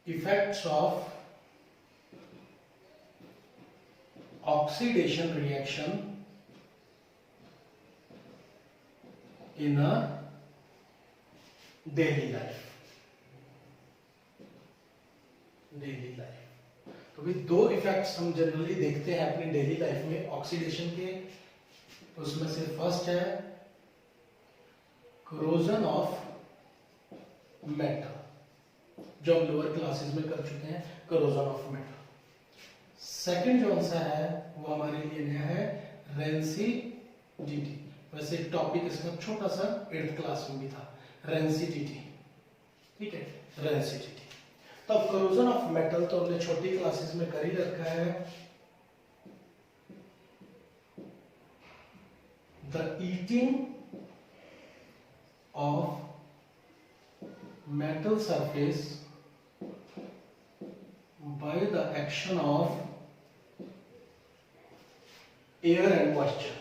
effects of oxidation reaction in a daily life. तो भाई दो इफेक्ट्स हम जनरली देखते हैं अपनी डेली लाइफ में ऑक्सीडेशन के, उसमें से फर्स्ट है corrosion ऑफ मेटल, जो हम लोअर क्लासेस में कर चुके हैं, corrosion ऑफ मेटल। सेकंड जो सा है वो हमारे लिए नया है, रेंसिडिटी। वैसे टॉपिक इसका छोटा सा 8th क्लास में भी था, रेंसिडिटी। ठीक है, रेंसिडिटी। तब corrosion ऑफ मेटल तो हमने छोटी क्लासेस में कर ही रखा है। The eating of metal surface by the action of air and moisture।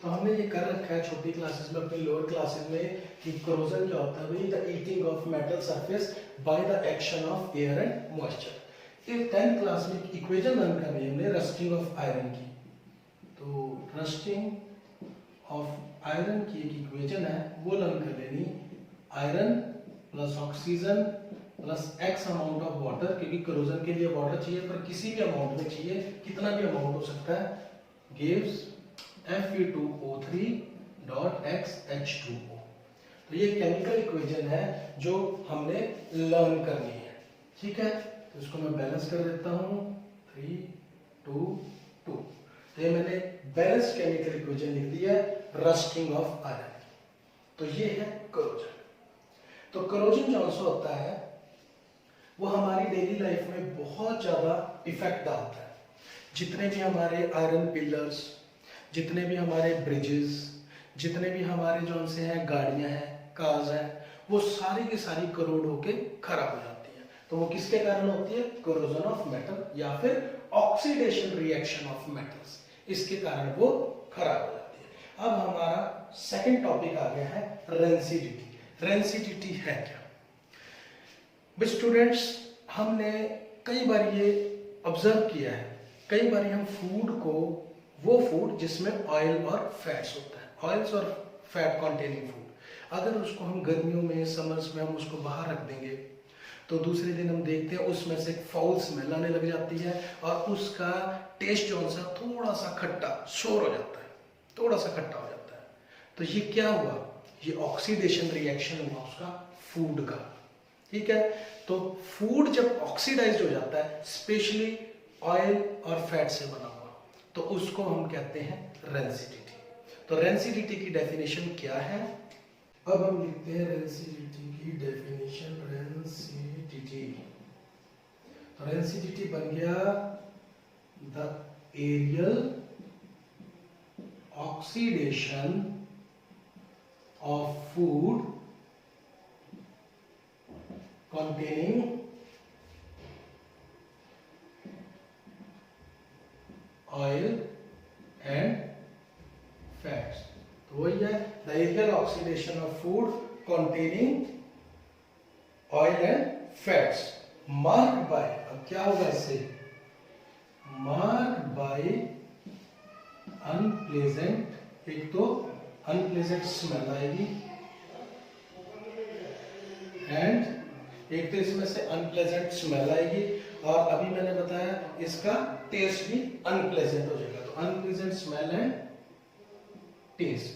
तो हमने ये कर रखा है छोटी क्लासेस में, अपनी लोअर क्लासेस में, कि corrosion क्या होता है, the eating of metal surface by the action of air and moisture. फिर 10th क्लास में एक इक्वेशन लर्न कर ली हमने रस्टिंग ऑफ आयरन की। तो रस्टिंग ऑफ आयरन की एक इक्वेशन है, वो लर्न कर लेनी, iron plus oxygen plus x amount of water, क्योंकि corrosion के लिए वाटर चाहिए, पर किसी भी अमाउंट में चाहिए, कितना भी अमाउंट हो सकता है, गिव्स Fe2O3 डॉट XH2O। तो ये केमिकल इक्वेशन है जो हमने लर्न करनी है। ठीक है, तो इसको मैं बैलेंस कर देता हूं, 3 2 2। तो ये मैंने बैलेंस केमिकल इक्वेशन लिख दी है रस्टिंग ऑफ आयरन। तो ये है corrosion। तो corrosion जो सा होता है वो हमारी डेली लाइफ में बहुत ज्यादा इफेक्ट डालता है। जितने भी हमारे आयरन पिलर्स, जितने भी हमारे ब्रिजेस, जितने भी हमारे जो से हैं गाड़ियां हैं, कार्स हैं, वो सारी की सारी करोड़ होके खराब हो जाती है। तो वो किसके कारण होती है, corrosion ऑफ मेटल या फिर ऑक्सीडेशन रिएक्शन ऑफ मेटल्स, इसके कारण वो खराब हो जाती है। अब हमारा सेकंड टॉपिक आ गया है रेंसिडिटी। रेंसिडिटी है क्या? स्टूडेंट्स, हमने कई बार ये ऑब्जर्व किया है, कई बार हम फूड को, वो फूड जिसमें ऑयल और फैट्स होता है, ऑयल्स और फैट कंटेनिंग फूड, अगर उसको हम गर्मियों में, समर्स में हम उसको बाहर रख देंगे, तो दूसरे दिन हम देखते हैं उसमें से फाउल स्मेल आने लग जाती है और उसका टेस्ट जो सा थोड़ा सा खट्टा शोर हो जाता है, थोड़ा सा खट्टा हो जाता है। तो ये क्या हुआ, ये ऑक्सीडेशन रिएक्शन हुआ उसका फूड का। ठीक है, तो फूड जब ऑक्सीडाइज हो जाता है, स्पेशली ऑयल और फैट से बना हुआ, तो उसको हम कहते हैं रेंसिडिटी। तो रेंसिडिटी की डेफिनेशन क्या है, अब हम लिखते हैं रेंसिडिटी की डेफिनेशन। रेंसिडिटी, तो रेंसिडिटी बन गया the aerial oxidation of food containing oil and fats। तो वही है the aerial oxidation of food containing oil and fats marked by, अब क्या होगा इससे, marked by unpleasant, एक तो unpleasant smell आएगी, and एक तो इसमें से अनप्लेजेंट स्मेल आएगी, और अभी मैंने बताया इसका टेस्ट भी अनप्लेजेंट हो जाएगा। तो अनप्लेजेंट स्मेल एंड टेस्ट,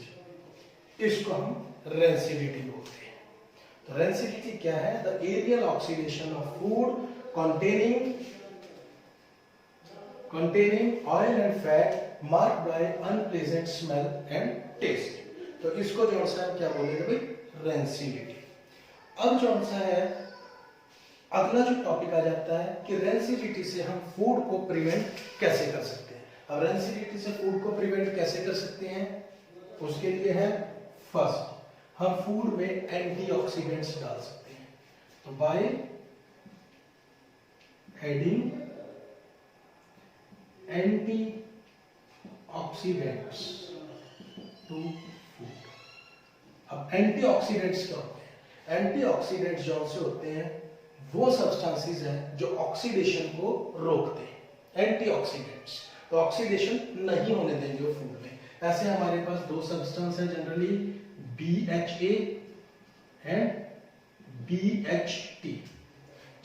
इसको हम रेंसिडिटी बोलते हैं। तो रेंसिडिटी क्या है, the aerial oxidation of food containing oil and fat marked by unpleasant smell and taste। तो इसको जो सा क्या बोलेंगे भाई, रेंसिडिटी। अब जो सा है, अगला जो टॉपिक आ जाता है कि रेंसिडिटी से हम फूड को प्रिवेंट कैसे कर सकते हैं। अब रेंसिडिटी से फूड को प्रिवेंट कैसे कर सकते हैं, उसके लिए है फर्स्ट, हम फूड में एंटीऑक्सीडेंट्स डाल सकते हैं। तो by adding antioxidants to food. अब एंटीऑक्सीडेंट्स क्या होते हैं? एंटीऑक्सीडेंट्स जो से होते हैं वो सब्सटेंसेस हैं जो ऑक्सीडेशन को रोकते हैं, एंटीऑक्सीडेंट्स। तो ऑक्सीडेशन नहीं होने देंगे फूड में। ऐसे हमारे पास दो सब्सटेंस है जनरली, BHA एंड BHT,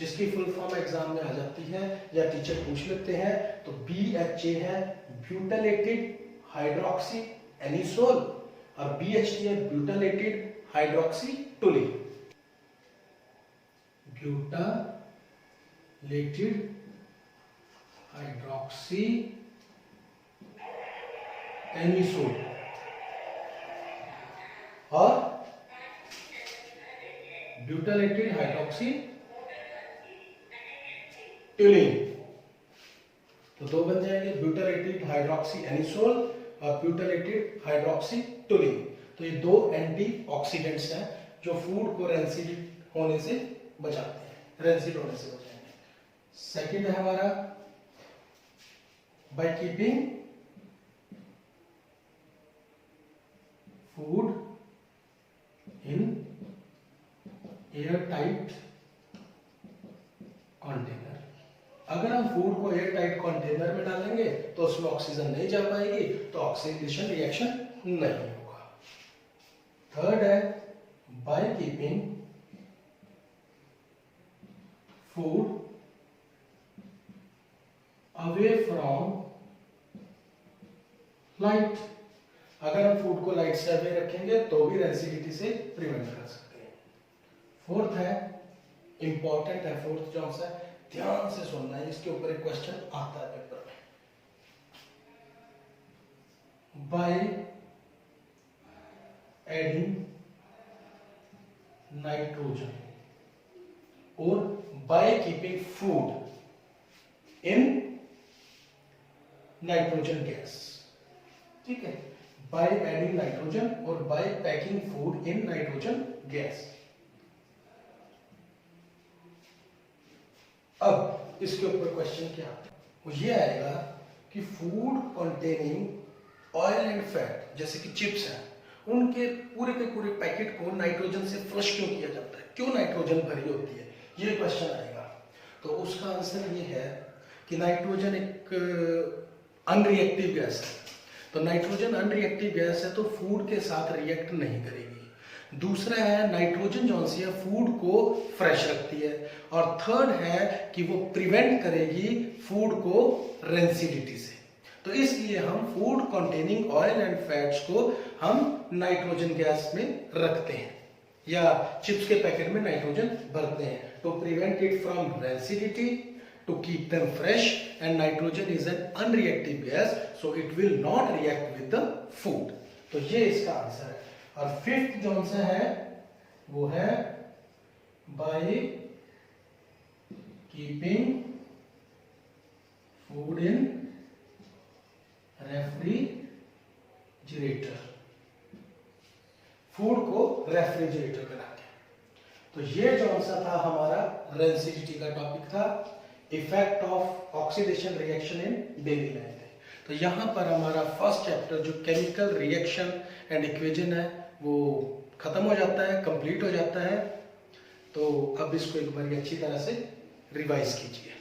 जिसकी फुल फॉर्म एग्जाम में आ जाती है या टीचर पूछ लेते हैं। तो BHA है ब्यूटालेटेड हाइड्रोक्सी एनिसोल और BHT है ब्यूटालेटेड हाइड्रोक्सी टोलिन। ब्यूटालेटेड हाइड्रोक्सी एनिसोल और ब्यूटालेटेड हाइड्रोक्सी टोलिन। तो दो बन जाएंगे, ब्यूटालेटेड हाइड्रोक्सी एनिसोल और ब्यूटालेटेड हाइड्रोक्सी टोलिन। तो ये दो एंटीऑक्सीडेंट्स हैं जो फूड को रेंसिड होने से बचाते हैं, रेंसिड होने से बचाएंगे। सेकंड है हमारा, bye keeping food in air tight container. अगर हम फूड को एयर टाइट कंटेनर में डालेंगे तो उसमें ऑक्सीजन नहीं जा पाएगी, तो ऑक्सीडेशन रिएक्शन नहीं होगा। थर्ड है, bye keeping food away from light. अगर हम फूड को लाइट से अवे रखेंगे तो भी रेंसिडिटी से प्रिवेंट कर सकते हैं। फोर्थ है, इंपॉर्टेंट है फोर्थ जो है, ध्यान से सुनना है, इसके ऊपर एक क्वेश्चन आता है पेपर में। बाय एडिंग नाइट्रोजन और by keeping food in nitrogen gas, ठीक है, बाय एडिंग नाइट्रोजन और by packing food in nitrogen gas. अब इसके ऊपर क्वेश्चन क्या आता है, वो ये आएगा कि food containing oil and fat जैसे कि चिप्स हैं, उनके पूरे के पूरे पैकेट को नाइट्रोजन से फ्लश क्यों किया जाता है, क्यों नाइट्रोजन भरी होती है, ये क्वेश्चन आएगा। तो उसका आंसर ये है कि नाइट्रोजन एक अनरिएक्टिव गैस है। तो नाइट्रोजन अनरिएक्टिव गैस है तो फूड के साथ रिएक्ट नहीं करेगी। दूसरा है, नाइट्रोजन जो सी है फूड को फ्रेश रखती है। और थर्ड है कि वो प्रिवेंट करेगी फूड को रेंसिडिटी से। तो इसलिए हम food containing oil and fats को हम नाइट्रोजन गैस में रखते हैं या चिप्स के पैकेट में नाइट्रोजन भरते हैं to prevent it from rancidity, to keep them fresh, and nitrogen is an unreactive gas so it will not react with the food। तो ये इसका आंसर है। और फिफ्थ जो आंसर है वो है by keeping food in refrigerator, food को रेफ्रिजरेटर में रखें। तो ये जो आंसर था हमारा रेंसिडिटी का टॉपिक था, effect of oxidation reaction in daily life. तो यहाँ पर हमारा फर्स्ट चैप्टर जो केमिकल रिएक्शन एंड इक्वेशन है वो खत्म हो जाता है, कंप्लीट हो जाता है। तो अब इसको एक बार अच्छी तरह से रिवाइज कीजिए।